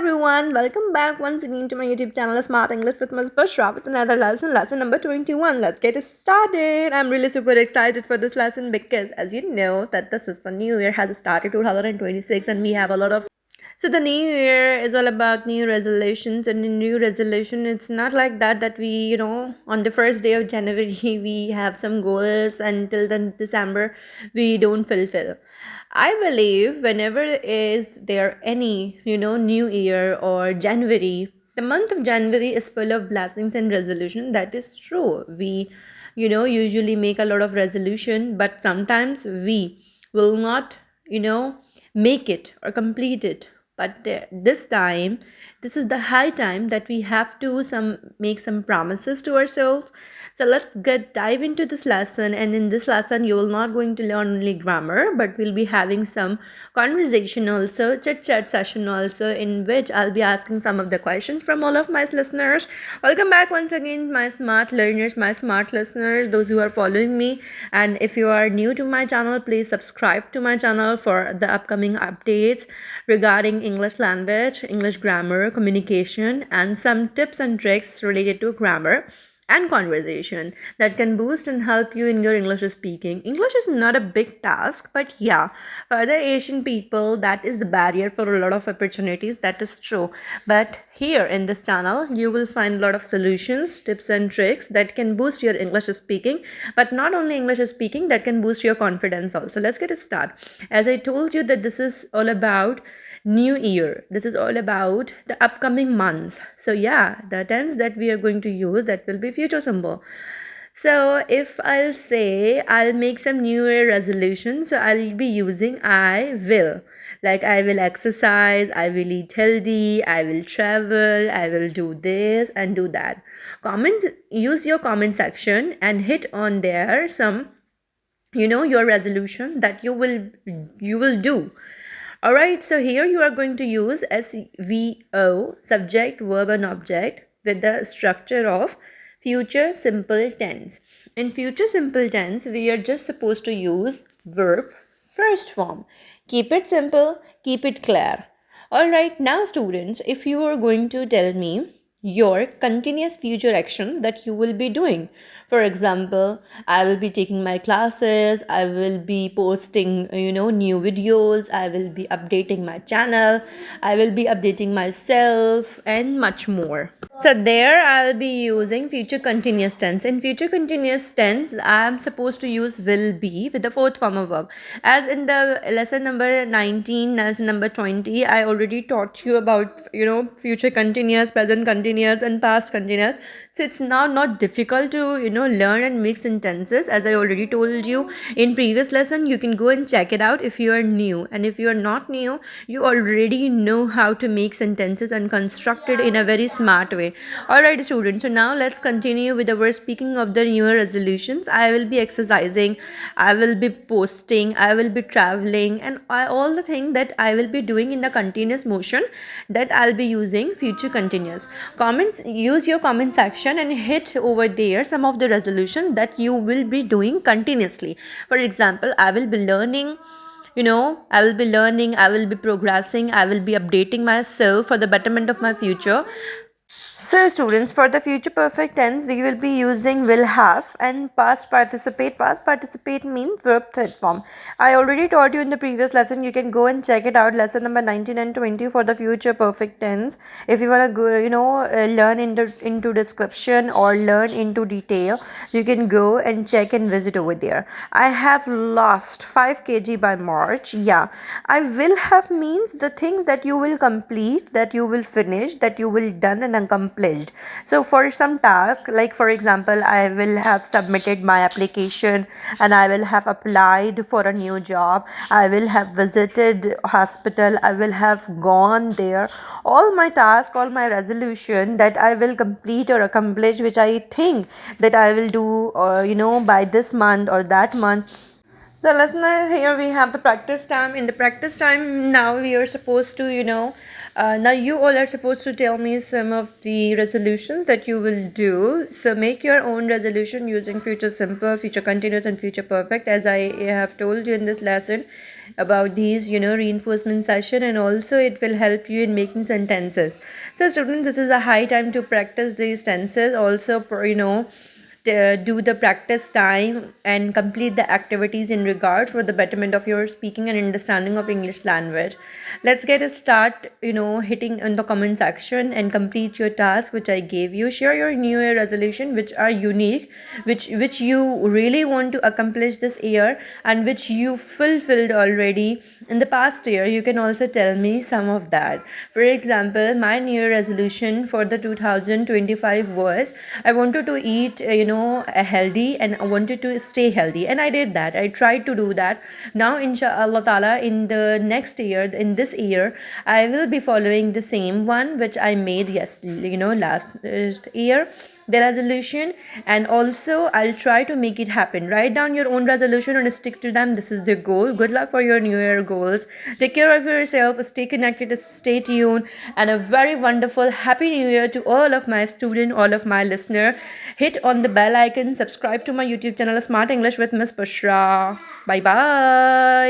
everyone, welcome back once again to my YouTube channel Smart English with Ms. Bushra with another lesson number 21. Let's get started. I'm really super excited for this lesson because as you know that this is the new year has started 2026 and we have a lot of so the new year is all about new resolutions, and in new resolution, it's not like that we on the first day of January we have some goals until then December we don't fulfill. I believe whenever is there any new year or January, the month of January is full of blessings and resolution. That is true. We usually make a lot of resolution, but sometimes we will not make it or complete it. But this time, this is the high time that we have to make some promises to ourselves. So let's get dive into this lesson. And in this lesson, you will not going to learn only grammar, but we'll be having some conversation also, chit chat session also, in which I'll be asking some of the questions from all of my listeners. Welcome back once again, my smart learners, my smart listeners, those who are following me. And if you are new to my channel, please subscribe to my channel for the upcoming updates regarding English language, English grammar, communication, and some tips and tricks related to grammar and conversation that can boost and help you in your English speaking. English is not a big task, but yeah, for the Asian people, that is the barrier for a lot of opportunities. That is true. But here in this channel, you will find a lot of solutions, tips, and tricks that can boost your English speaking, but not only English speaking, that can boost your confidence also. Let's get started. As I told you, that this is all about new year. This is all about the upcoming months. So yeah, the tense that we are going to use, that will be future simple. So if I'll say I'll make some new year resolutions, so I'll be using I will. Like I will exercise, I will eat healthy, I will travel, I will do this and do that. Comments, use your comment section and hit on there some your resolution that you will do. All right, so here you are going to use SVO, subject, verb, and object, with the structure of future simple tense. In future simple tense, we are just supposed to use verb first form. Keep it simple, keep it clear. All right, now students, if you are going to tell me your continuous future action that you will be doing. For example, I will be taking my classes, I will be posting new videos, I will be updating my channel, I will be updating myself, and much more. So there I'll be using future continuous tense. In future continuous tense, I'm supposed to use will be with the fourth form of verb. As in the lesson number 19, lesson number 20, I already taught you about future continuous, present continuous, and past continuous. So it's now not difficult to learn and make sentences. As I already told you in previous lesson, you can go and check it out if you are new. And if you are not new, you already know how to make sentences and construct it in a very smart way. Alright students, so now let's continue with our speaking of the new year resolutions. I will be exercising, I will be posting, I will be traveling, and all the things that I will be doing in the continuous motion, that I'll be using future continuous. Comments, use your comment section and hit over there some of the resolution that you will be doing continuously. For example, I will be learning, I will be progressing, I will be updating myself for the betterment of my future. So students, for the future perfect tense, we will be using will have and past participate. Past participate means verb third form. I already taught you in the previous lesson. You can go and check it out. Lesson number 19 and 20 for the future perfect tense. If you want to go, learn into description or learn into detail, you can go and check and visit over there. I have lost 5 kg by March. Yeah, I will have means the thing that you will complete, that you will finish, that you will done and accomplished. So for some task, like for example, I will have submitted my application and I will have applied for a new job, I will have visited hospital, I will have gone there. All my task, all my resolution that I will complete or accomplish, which I think that I will do by this month or that month. So listener, here we have the practice time. In the practice time, now we are supposed to, now you all are supposed to tell me some of the resolutions that you will do. So make your own resolution using future simple, future continuous, and future perfect. As I have told you in this lesson, about these, reinforcement session, and also it will help you in making sentences. So students, this is a high time to practice these tenses. Also, do the practice time and complete the activities in regard for the betterment of your speaking and understanding of English language. Let's get a start, hitting in the comment section and complete your task which I gave you. Share your new year resolution which are unique, which you really want to accomplish this year, and which you fulfilled already in the past year. You can also tell me some of that. For example, my new year resolution for the 2025 was I wanted to eat, a healthy, and I wanted to stay healthy, and I did that. I tried to do that. Now inshallah ta'ala, in the next year, in this year, I will be following the same one which I made last year, the resolution, and also I'll try to make it happen. Write down your own resolution and stick to them. This is the goal. Good luck for your new year goals. Take care of yourself, stay connected, stay tuned, and a very wonderful happy new year to all of my students, all of my listener. Hit on the bell icon, subscribe to my YouTube channel Smart English with Miss Bushra. Bye bye.